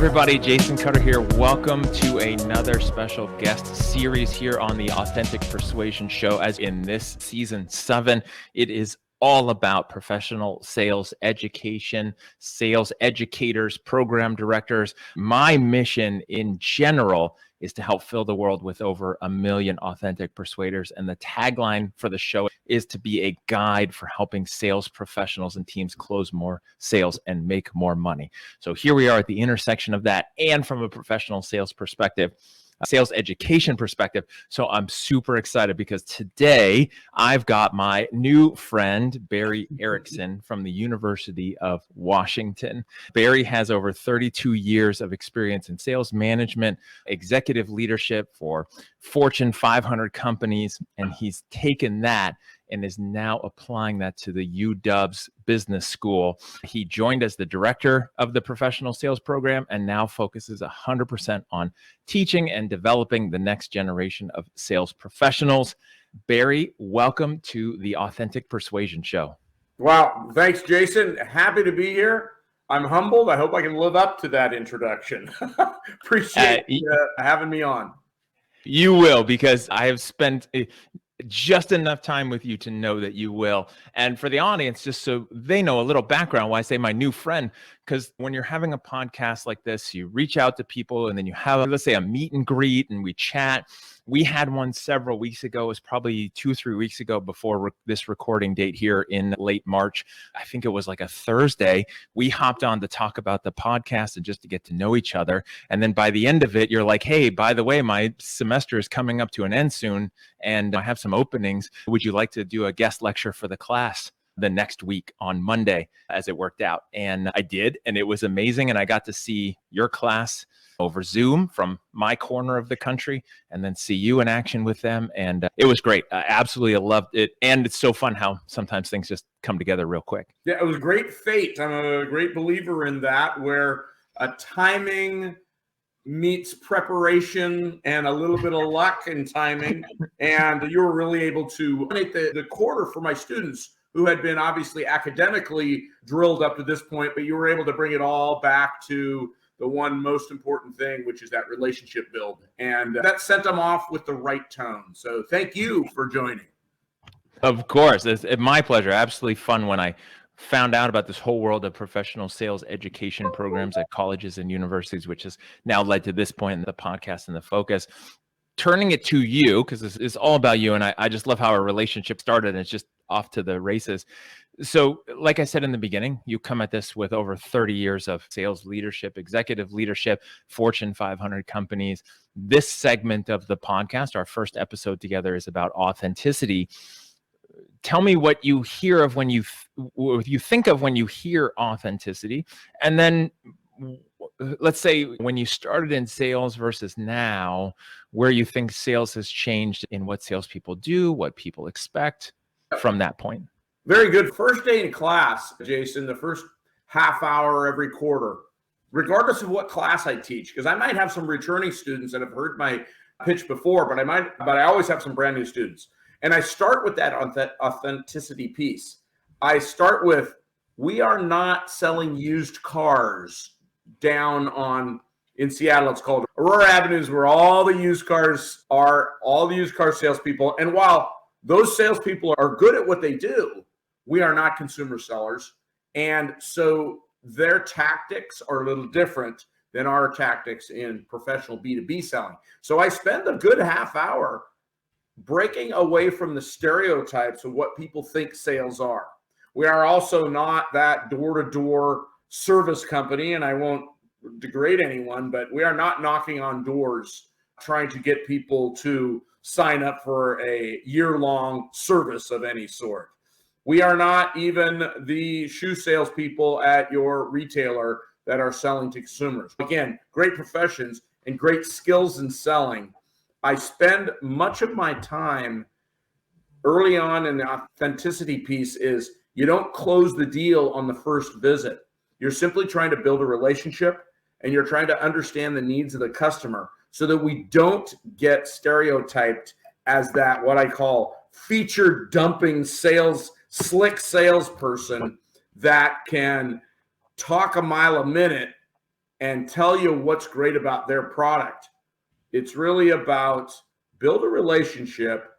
everybody, Jason Cutter here. Welcome to another special guest series here on the Authentic Persuasion Show. As in this season 7, it is all about professional sales education, sales educators, program directors. My mission in general is to help fill the world with over 1 million authentic persuaders. And the tagline for the show is to be a guide for helping sales professionals and teams close more sales and make more money. So here we are at the intersection of that and from a professional sales perspective, a sales education perspective. So I'm super excited because today I've got my new friend, Barry Erickson from the University of Washington. Barry has over 32 years of experience in sales management, executive leadership for Fortune 500 companies, and he's taken that and is now applying that to the UW's business school. He joined as the director of the professional sales program and now focuses 100% on teaching and developing the next generation of sales professionals. Barry, welcome to the Authentic Persuasion Show. Wow. Thanks, Jason. Happy to be here. I'm humbled. I hope I can live up to that introduction. Appreciate having me on. You will, because I have spent just enough time with you to know that you will. And for the audience, just so they know a little background, why I say my new friend, because when you're having a podcast like this, you reach out to people and then you have, let's say, a meet and greet and we chat. We had one several weeks ago. It was probably 2-3 weeks ago before this recording date here in late March. I think it was like a Thursday. We hopped on to talk about the podcast and just to get to know each other. And then by the end of it, you're like, hey, by the way, my semester is coming up to an end soon and I have some openings. Would you like to do a guest lecture for the class the next week on Monday, as it worked out? And I did, and it was amazing. And I got to see your class over Zoom from my corner of the country and then see you in action with them. And it was great. I absolutely loved it. And it's so fun how sometimes things just come together real quick. Yeah, it was great fate. I'm a great believer in that, where timing meets preparation and a little bit of luck and timing. And you were really able to make the quarter for my students who had been obviously academically drilled up to this point, but you were able to bring it all back to the one most important thing, which is that relationship build. And that sent them off with the right tone. So thank you for joining. Of course. It's my pleasure. Absolutely fun when I found out about this whole world of professional sales education programs at colleges and universities, which has now led to this point in the podcast and the focus. Turning it to you, because this is all about you, and I just love how our relationship started, and it's just off to the races. So like I said in the beginning, you come at this with over 30 years of sales leadership, executive leadership, Fortune 500 companies. This segment of the podcast, our first episode together, is about authenticity. Tell me what you hear of when you think of when you hear authenticity, and then let's say when you started in sales versus now, where you think sales has changed in what salespeople do, what people expect from that point. Very good. First day in class, Jason, the first half hour every quarter, regardless of what class I teach, because I might have some returning students that have heard my pitch before, but I always have some brand new students. And I start with that authenticity piece. I start with, we are not selling used cars down in Seattle. It's called Aurora Avenues, where all the used cars are, all the used car salespeople. And while those salespeople are good at what they do, we are not consumer sellers. And so their tactics are a little different than our tactics in professional B2B selling. So I spend a good half hour breaking away from the stereotypes of what people think sales are. We are also not that door-to-door service company, and I won't degrade anyone, but we are not knocking on doors trying to get people to sign up for a year-long service of any sort. We are not even the shoe salespeople at your retailer that are selling to consumers. Again, great professions and great skills in selling. I spend much of my time early on in the authenticity piece is you don't close the deal on the first visit. You're simply trying to build a relationship and you're trying to understand the needs of the customer so that we don't get stereotyped as that, what I call feature dumping slick salesperson that can talk a mile a minute and tell you what's great about their product. It's really about build a relationship,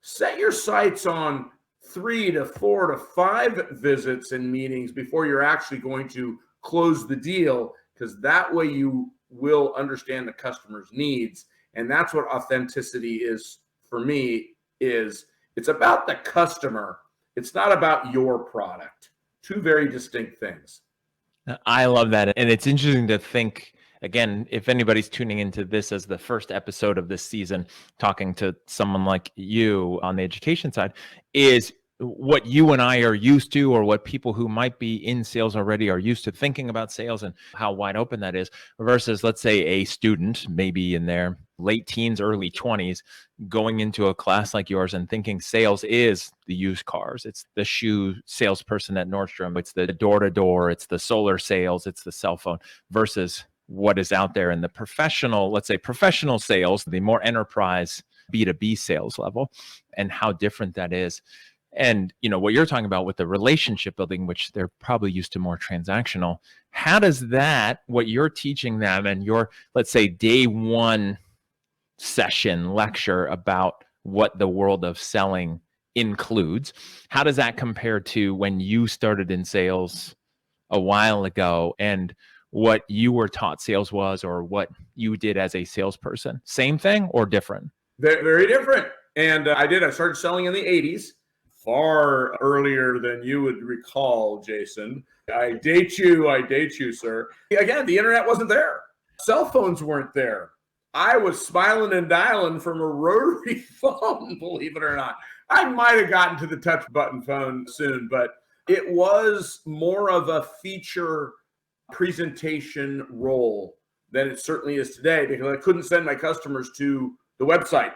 set your sights on 3 to 4 to 5 visits and meetings before you're actually going to close the deal, because that way you will understand the customer's needs. And that's what authenticity is for me, is it's about the customer. It's not about your product. Two very distinct things. I love that. And it's interesting to think, again, if anybody's tuning into this as the first episode of this season, talking to someone like you on the education side, is what you and I are used to, or what people who might be in sales already are used to thinking about sales and how wide open that is, versus, let's say, a student, maybe in their late teens, early 20s, going into a class like yours and thinking sales is the used cars. It's the shoe salesperson at Nordstrom. It's the door-to-door. It's the solar sales. It's the cell phone, versus what is out there in the professional, let's say professional sales, the more enterprise B2B sales level, and how different that is. And, what you're talking about with the relationship building, which they're probably used to more transactional, how does that, what you're teaching them and your, let's say, day one session lecture about what the world of selling includes, how does that compare to when you started in sales a while ago and what you were taught sales was, or what you did as a salesperson? Same thing or different? Very, very different. And I started selling in the 80s. Far earlier than you would recall, Jason. I date you, sir. Again, the internet wasn't there. Cell phones weren't there. I was smiling and dialing from a rotary phone, believe it or not. I might have gotten to the touch button phone soon, but it was more of a feature presentation role than it certainly is today, because I couldn't send my customers to the website.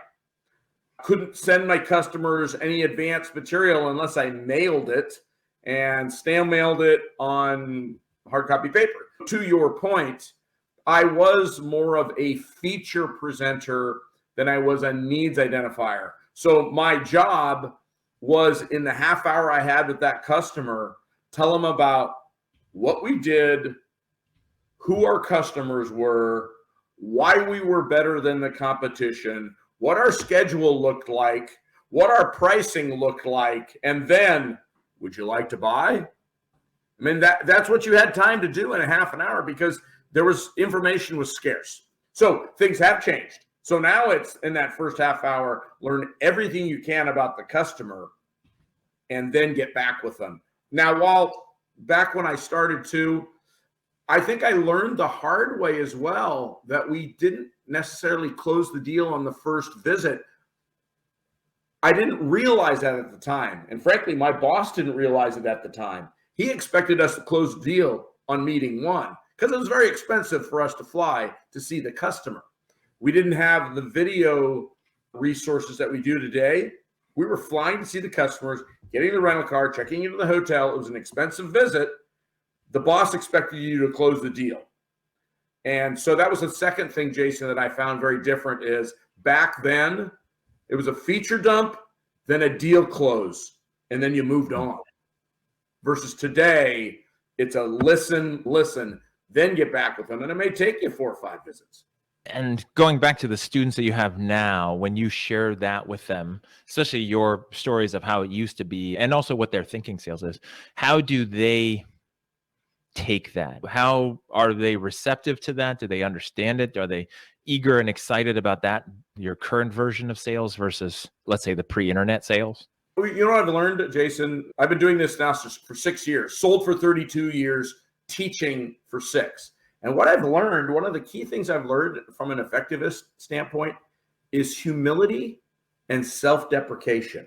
Couldn't send my customers any advanced material unless I mailed it and snail mailed it on hard copy paper. To your point, I was more of a feature presenter than I was a needs identifier. So my job was, in the half hour I had with that customer, tell them about what we did, who our customers were, why we were better than the competition, what our schedule looked like, what our pricing looked like, and then, would you like to buy? I mean, that's what you had time to do in a half an hour, because information was scarce. So things have changed. So now it's, in that first half hour, learn everything you can about the customer and then get back with them. Now, while back when I started too, I think I learned the hard way as well that we didn't necessarily close the deal on the first visit. I didn't realize that at the time. And frankly, my boss didn't realize it at the time. He expected us to close the deal on meeting one, because it was very expensive for us to fly to see the customer. We didn't have the video resources that we do today. We were flying to see the customers, getting the rental car, checking into the hotel. It was an expensive visit. The boss expected you to close the deal. And so that was the second thing, Jason, that I found very different, is back then it was a feature dump, then a deal close, and then you moved on. Versus today, it's a listen, then get back with them. And it may take you 4 or 5 visits. And going back to the students that you have now, when you share that with them, especially your stories of how it used to be and also what their thinking sales is, how do they take that? How are they receptive to that? Do they understand it? Are they eager and excited about that, your current version of sales versus, let's say, the pre-internet sales? You know what I've learned, Jason? I've been doing this now for 6 years, sold for 32 years, teaching for 6. And what I've learned, one of the key things I've learned from an effectiveness standpoint, is humility and self-deprecation.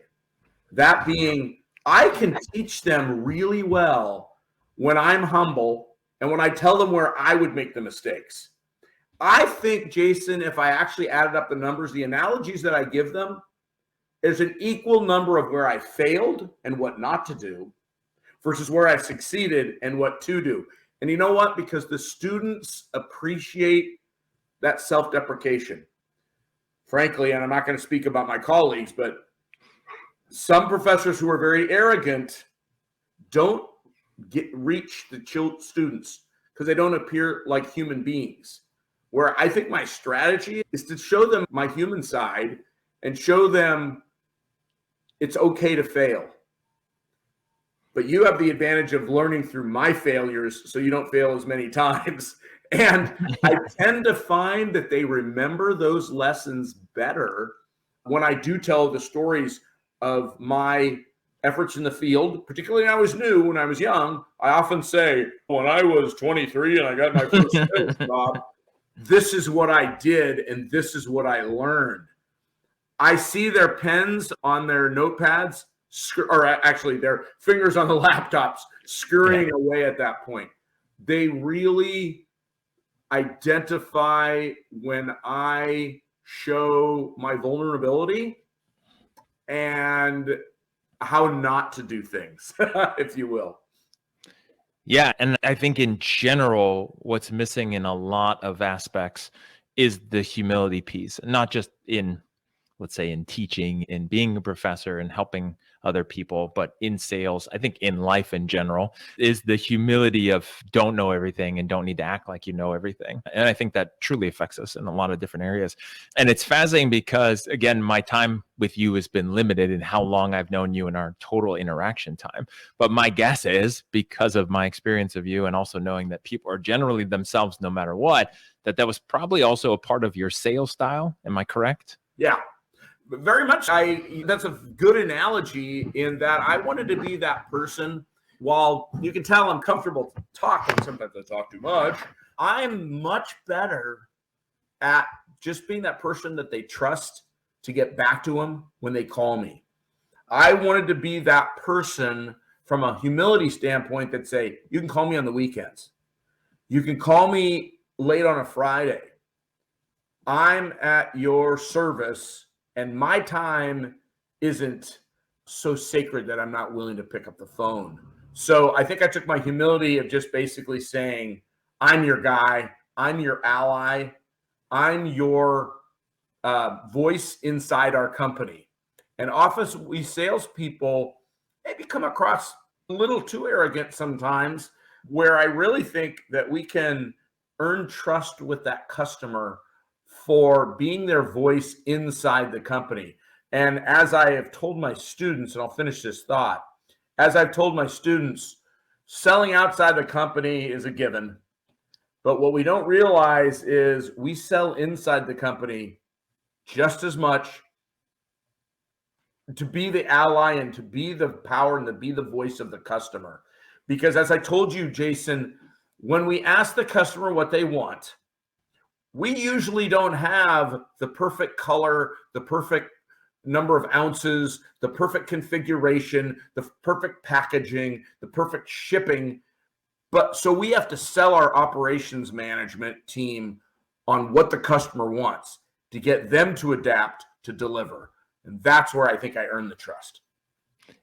That being, I can teach them really well when I'm humble and when I tell them where I would make the mistakes. I think, Jason, if I actually added up the numbers, the analogies that I give them, there's an equal number of where I failed and what not to do versus where I succeeded and what to do. And you know what? Because the students appreciate that self-deprecation. Frankly, and I'm not going to speak about my colleagues, but some professors who are very arrogant don't reach the students, because they don't appear like human beings. Where I think my strategy is to show them my human side and show them it's okay to fail. But you have the advantage of learning through my failures, so you don't fail as many times. And I tend to find that they remember those lessons better when I do tell the stories of my efforts in the field, particularly when I was new, when I was young. I often say, when I was 23 and I got my first sales job, this is what I did and this is what I learned. I see their pens on their notepads, or actually their fingers on the laptops scurrying away at that point. They really identify when I show my vulnerability and how not to do things, if you will. Yeah. And I think in general, what's missing in a lot of aspects is the humility piece, not just in, let's say, in teaching, in being a professor and helping other people, but in sales, I think in life in general, is the humility of don't know everything and don't need to act like you know everything. And I think that truly affects us in a lot of different areas. And it's fascinating because, again, my time with you has been limited in how long I've known you in our total interaction time. But my guess is, because of my experience of you and also knowing that people are generally themselves no matter what, that was probably also a part of your sales style. Am I correct? Yeah. Very much. That's a good analogy in that I wanted to be that person. While you can tell I'm comfortable talking, sometimes I talk too much. I'm much better at just being that person that they trust to get back to them when they call me. I wanted to be that person from a humility standpoint that say, you can call me on the weekends. You can call me late on a Friday. I'm at your service. And my time isn't so sacred that I'm not willing to pick up the phone. So I think I took my humility of just basically saying, I'm your guy, I'm your ally, I'm your voice inside our company. And often we salespeople maybe come across a little too arrogant sometimes, where I really think that we can earn trust with that customer for being their voice inside the company. And as I have told my students, and I'll finish this thought, as I've told my students, selling outside the company is a given. But what we don't realize is we sell inside the company just as much to be the ally and to be the power and to be the voice of the customer. Because as I told you, Jason, when we ask the customer what they want, we usually don't have the perfect color, the perfect number of ounces, the perfect configuration, the perfect packaging, the perfect shipping. But so we have to sell our operations management team on what the customer wants to get them to adapt to deliver. And that's where I think I earn the trust.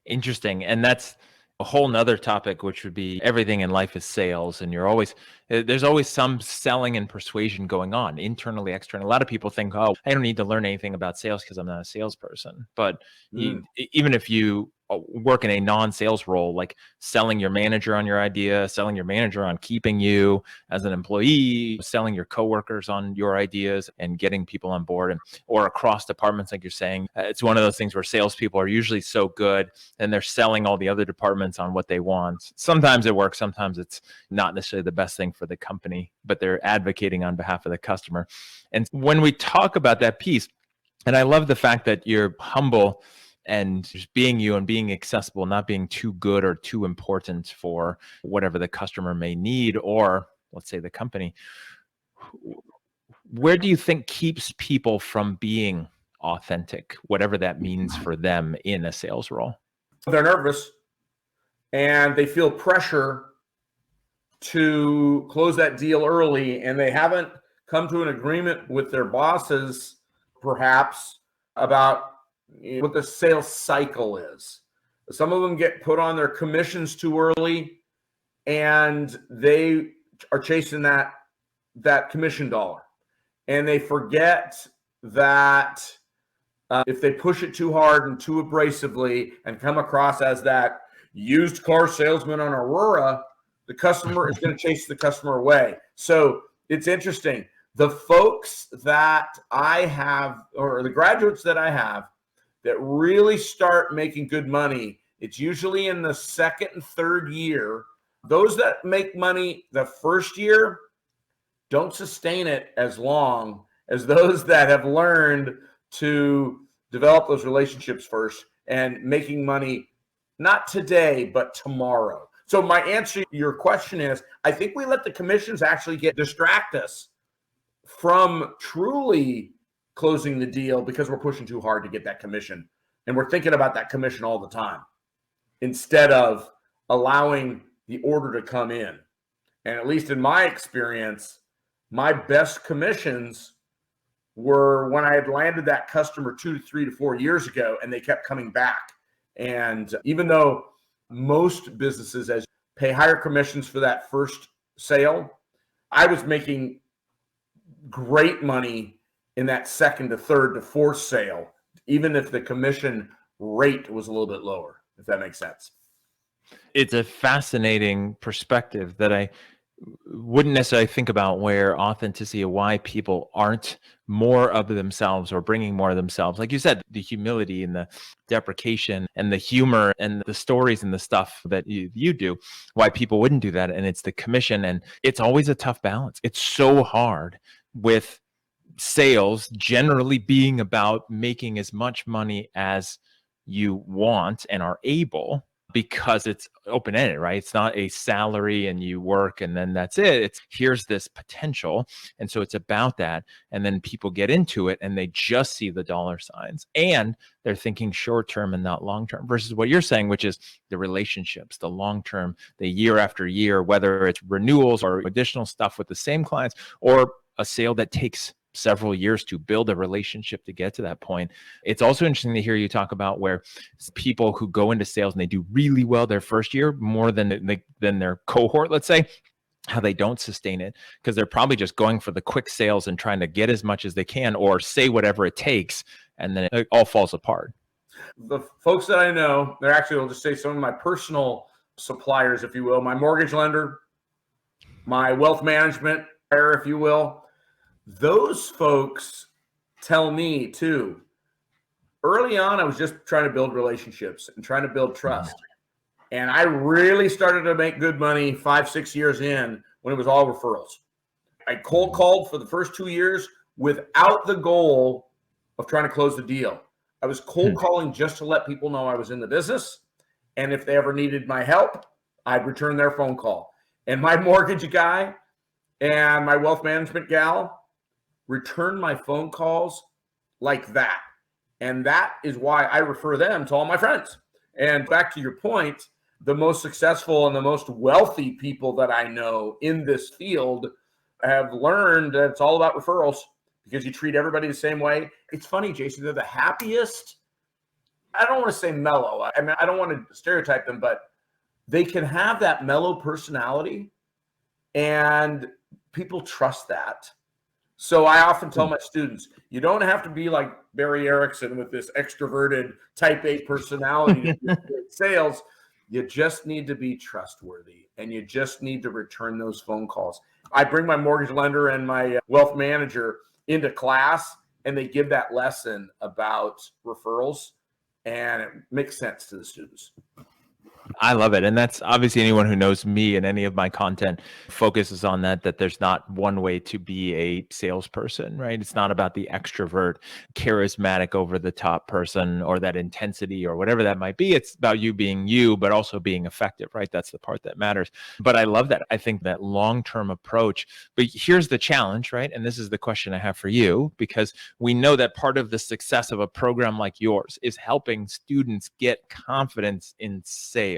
Interesting. And that's a whole nother topic, which would be everything in life is sales. And there's always some selling and persuasion going on internally, externally. A lot of people think, oh, I don't need to learn anything about sales because I'm not a salesperson. But even if you work in a non-sales role, like selling your manager on your idea, selling your manager on keeping you as an employee, selling your coworkers on your ideas and getting people on board, or across departments, like you're saying, it's one of those things where salespeople are usually so good and they're selling all the other departments on what they want. Sometimes it works, sometimes it's not necessarily the best thing for the company, but they're advocating on behalf of the customer. And when we talk about that piece, and I love the fact that you're humble and just being you and being accessible, not being too good or too important for whatever the customer may need, or let's say the company. Where do you think keeps people from being authentic, whatever that means for them in a sales role? They're nervous and they feel pressure to close that deal early, and they haven't come to an agreement with their bosses, perhaps, about what the sales cycle is. Some of them get put on their commissions too early, and they are chasing that commission dollar. And they forget that if they push it too hard and too abrasively and come across as that used car salesman on Aurora, the customer is going to chase the customer away. So it's interesting. The folks that I have, or the graduates that I have, that really start making good money, it's usually in the second and third year. Those that make money the first year don't sustain it as long as those that have learned to develop those relationships first and making money not today, but tomorrow. So my answer to your question is, I think we let the commissions actually distract us from truly closing the deal because we're pushing too hard to get that commission. And we're thinking about that commission all the time instead of allowing the order to come in. And at least in my experience, my best commissions were when I had landed that customer 2 to 3 to 4 years ago, and they kept coming back. And even though most businesses pay higher commissions for that first sale, I was making great money in that second to third to fourth sale, even if the commission rate was a little bit lower, if that makes sense. It's a fascinating perspective that I wouldn't necessarily think about, where authenticity of why people aren't more of themselves or bringing more of themselves. Like you said, the humility and the deprecation and the humor and the stories and the stuff that you do, why people wouldn't do that. And it's the commission. And it's always a tough balance. It's so hard with sales generally being about making as much money as you want and are able, because it's open-ended, right? It's not a salary and you work and then that's it. It's here's this potential. And so it's about that. And then people get into it and they just see the dollar signs and they're thinking short-term and not long-term, versus what you're saying, which is the relationships, the long-term, the year after year, whether it's renewals or additional stuff with the same clients or a sale that takes several years to build a relationship to get to that point. It's also interesting to hear you talk about where people who go into sales and they do really well their first year, more than their cohort, let's say, how they don't sustain it because they're probably just going for the quick sales and trying to get as much as they can or say whatever it takes, and then it all falls apart. The folks that I know, they're actually, I'll just say some of my personal suppliers, if you will, my mortgage lender, my wealth management, if you will, those folks tell me too, early on, I was just trying to build relationships and trying to build trust. And I really started to make good money 5-6 years in when it was all referrals. I cold called for the first 2 years without the goal of trying to close the deal. I was cold calling just to let people know I was in the business. And if they ever needed my help, I'd return their phone call. And my mortgage guy and my wealth management gal return my phone calls like that. And that is why I refer them to all my friends. And back to your point, the most successful and the most wealthy people that I know in this field have learned that it's all about referrals because you treat everybody the same way. It's funny, Jason, they're the happiest. I don't want to say mellow. I mean, I don't want to stereotype them, but they can have that mellow personality and people trust that. So I often tell my students, you don't have to be like Barry Erickson with this extroverted type A personality to do great sales. You just need to be trustworthy and you just need to return those phone calls. I bring my mortgage lender and my wealth manager into class and they give that lesson about referrals and it makes sense to the students. I love it. And that's obviously anyone who knows me and any of my content focuses on that there's not one way to be a salesperson, right? It's not about the extrovert, charismatic, over the top person or that intensity or whatever that might be. It's about you being you, but also being effective, right? That's the part that matters. But I love that. I think that long-term approach, but here's the challenge, right? And this is the question I have for you, because we know that part of the success of a program like yours is helping students get confidence in sales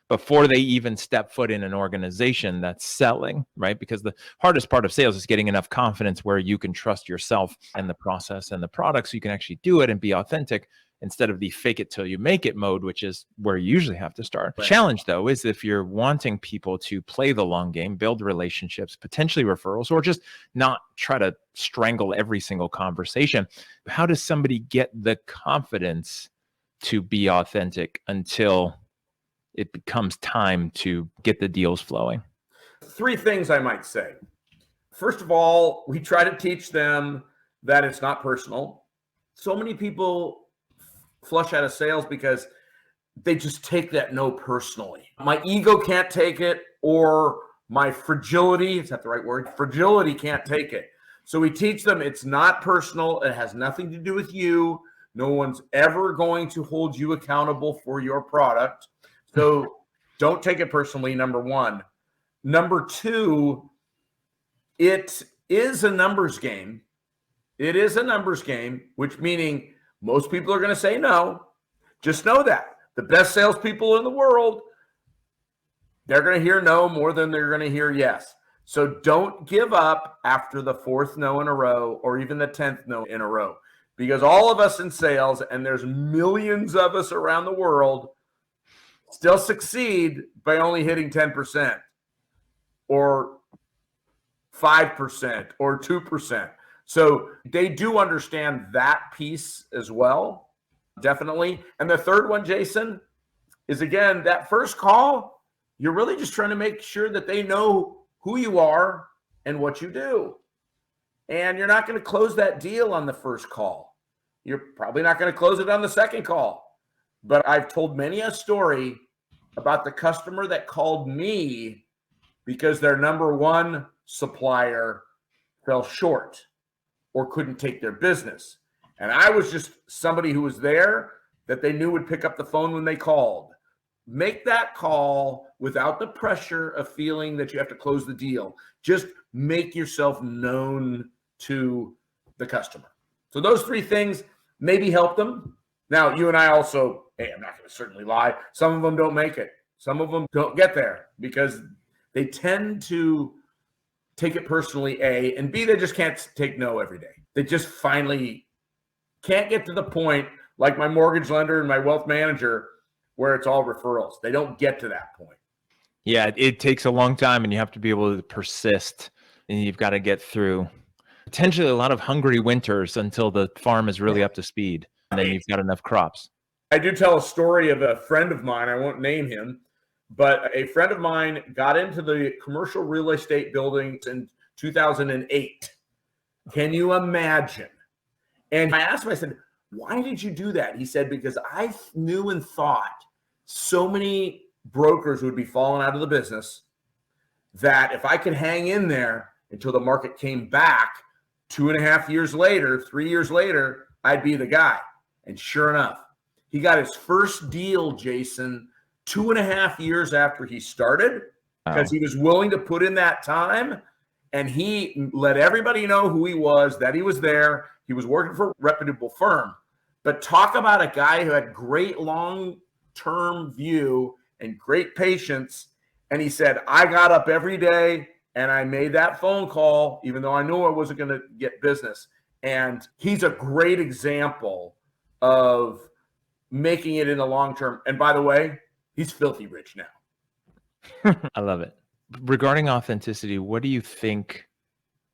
before they even step foot in an organization that's selling, right? Because the hardest part of sales is getting enough confidence where you can trust yourself and the process and the product so you can actually do it and be authentic instead of the fake it till you make it mode, which is where you usually have to start. Right. Challenge, though, is if you're wanting people to play the long game, build relationships, potentially referrals, or just not try to strangle every single conversation, how does somebody get the confidence to be authentic until it becomes time to get the deals flowing? 3 things I might say. First of all, we try to teach them that it's not personal. So many people flush out of sales because they just take that no personally. My ego can't take it, or my fragility, is that the right word? Fragility can't take it. So we teach them it's not personal. It has nothing to do with you. No one's ever going to hold you accountable for your product. So don't take it personally, number 1. Number 2, it is a numbers game. It is a numbers game, which meaning most people are going to say no. Just know that. The best salespeople in the world, they're going to hear no more than they're going to hear yes. So don't give up after the 4th no in a row, or even the 10th no in a row, because all of us in sales, and there's millions of us around the world, still succeed by only hitting 10% or 5% or 2%. So they do understand that piece as well, definitely. And the third one, Jason, is again, that first call, you're really just trying to make sure that they know who you are and what you do. And you're not going to close that deal on the first call. You're probably not going to close it on the second call. But I've told many a story about the customer that called me because their number 1 supplier fell short or couldn't take their business. And I was just somebody who was there that they knew would pick up the phone when they called. Make that call without the pressure of feeling that you have to close the deal. Just make yourself known to the customer. So those 3 things maybe help them. Now, you and I also, hey, I'm not going to certainly lie. Some of them don't make it. Some of them don't get there because they tend to take it personally, A, and B, they just can't take no every day. They just finally can't get to the point, like my mortgage lender and my wealth manager, where it's all referrals. They don't get to that point. Yeah, it takes a long time, and you have to be able to persist, and you've got to get through potentially a lot of hungry winters until the farm is really up to speed, and then you've got enough crops. I do tell a story of a friend of mine. I won't name him, but a friend of mine got into the commercial real estate buildings in 2008. Can you imagine? And I asked him, I said, why did you do that? He said, because I knew and thought so many brokers would be falling out of the business that if I could hang in there until the market came back 2.5 years later, 3 years later, I'd be the guy. And sure enough, he got his first deal, Jason, 2.5 years after he started, because he was willing to put in that time, and he let everybody know who he was, that he was there. He was working for a reputable firm. But talk about a guy who had great long-term view and great patience. And he said, I got up every day and I made that phone call, even though I knew I wasn't going to get business. And he's a great example of making it in the long term. And by the way, he's filthy rich now. I love it. Regarding authenticity, what do you think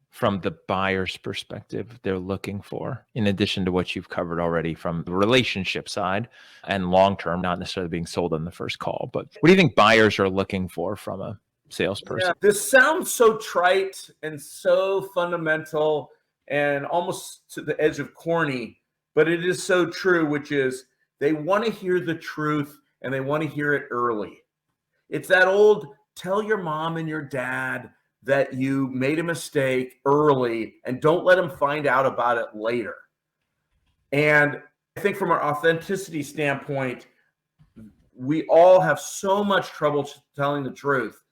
from the buyer's perspective they're looking for, in addition to what you've covered already from the relationship side and long-term, not necessarily being sold on the first call, but what do you think buyers are looking for from a salesperson? Yeah, this sounds so trite and so fundamental and almost to the edge of corny, but it is so true, which is they want to hear the truth and they want to hear it early. It's that old, tell your mom and your dad that you made a mistake early and don't let them find out about it later. And I think from an authenticity standpoint, we all have so much trouble telling the truth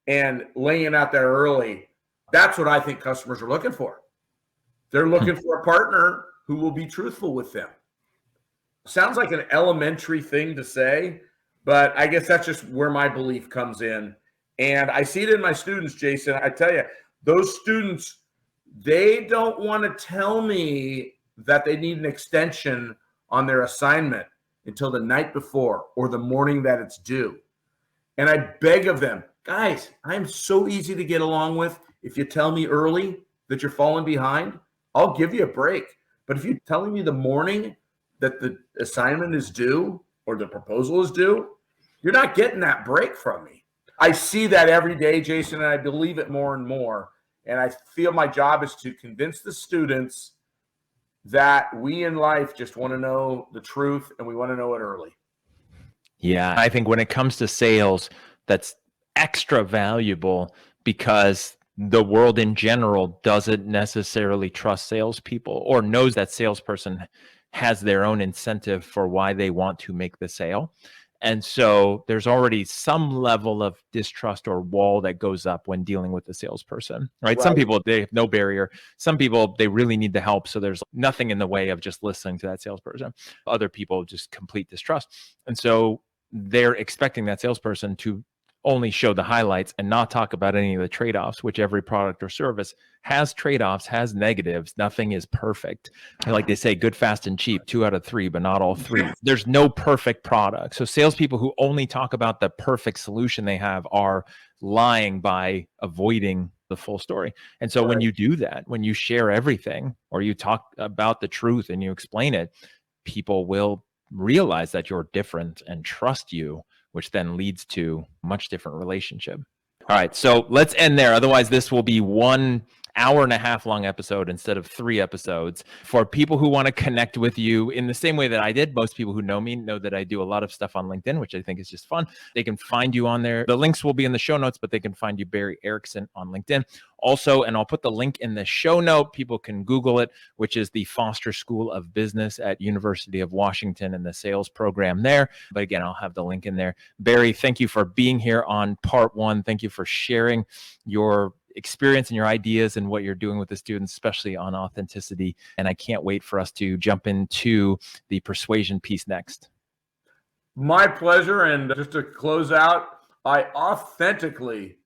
and laying it out there early. That's what I think customers are looking for. They're looking for a partner who will be truthful with them. Sounds like an elementary thing to say, but I guess that's just where my belief comes in. And I see it in my students, Jason. I tell you, those students, they don't want to tell me that they need an extension on their assignment until the night before or the morning that it's due. And I beg of them, guys, I'm so easy to get along with. If you tell me early that you're falling behind, I'll give you a break. But if you're telling me the morning that the assignment is due or the proposal is due, You're not getting that break from me. I see that every day, Jason, and I believe it more and more. And I feel my job is to convince the students that we in life just want to know the truth, and we want to know it early. Yeah, I think when it comes to sales, that's extra valuable because the world in general doesn't necessarily trust salespeople or knows that salesperson has their own incentive for why they want to make the sale. And so there's already some level of distrust or wall that goes up when dealing with the salesperson, right? Some people, they have no barrier. Some people, they really need the help. So there's nothing in the way of just listening to that salesperson. Other people, just complete distrust. And so they're expecting that salesperson to only show the highlights and not talk about any of the trade-offs, which every product or service has trade-offs, has negatives. Nothing is perfect. Like they say, good, fast, and cheap, 2 out of 3, but not all 3. There's no perfect product. So salespeople who only talk about the perfect solution they have are lying by avoiding the full story. And so when you do that, when you share everything or you talk about the truth and you explain it, people will realize that you're different and trust you, which then leads to a much different relationship. All right, so let's end there. Otherwise, this will be 1 hour-and-a-half long episode instead of 3 episodes. For people who want to connect with you in the same way that I did, most people who know me know that I do a lot of stuff on LinkedIn, which I think is just fun. They can find you on there. The links will be in the show notes, but they can find you, Barry Erickson, on LinkedIn. Also, and I'll put the link in the show note, people can Google it, which is the Foster School of Business at University of Washington and the sales program there. But again, I'll have the link in there. Barry, thank you for being here on part 1. Thank you for sharing your experience and your ideas and what you're doing with the students, especially on authenticity. And I can't wait for us to jump into the persuasion piece next. My pleasure. And just to close out, I authentically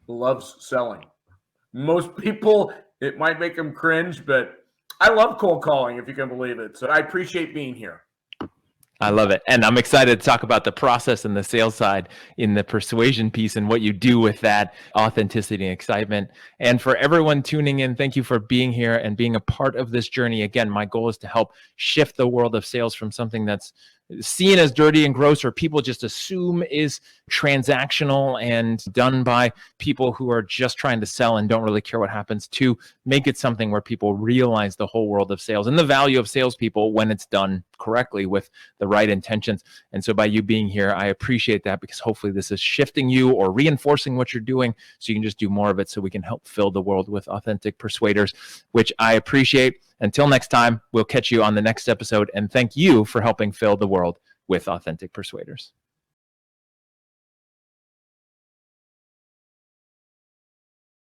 love selling. Most people, it might make them cringe, but I love cold calling, if you can believe it. So I appreciate being here. I love it. And I'm excited to talk about the process and the sales side in the persuasion piece and what you do with that authenticity and excitement. And for everyone tuning in, thank you for being here and being a part of this journey. Again, my goal is to help shift the world of sales from something that's seen as dirty and gross, or people just assume is transactional and done by people who are just trying to sell and don't really care what happens, to make it something where people realize the whole world of sales and the value of salespeople when it's done correctly with the right intentions. And so by you being here, I appreciate that, because hopefully this is shifting you or reinforcing what you're doing so you can just do more of it, so we can help fill the world with authentic persuaders, which I appreciate. Until next time, we'll catch you on the next episode, and thank you for helping fill the world with authentic persuaders.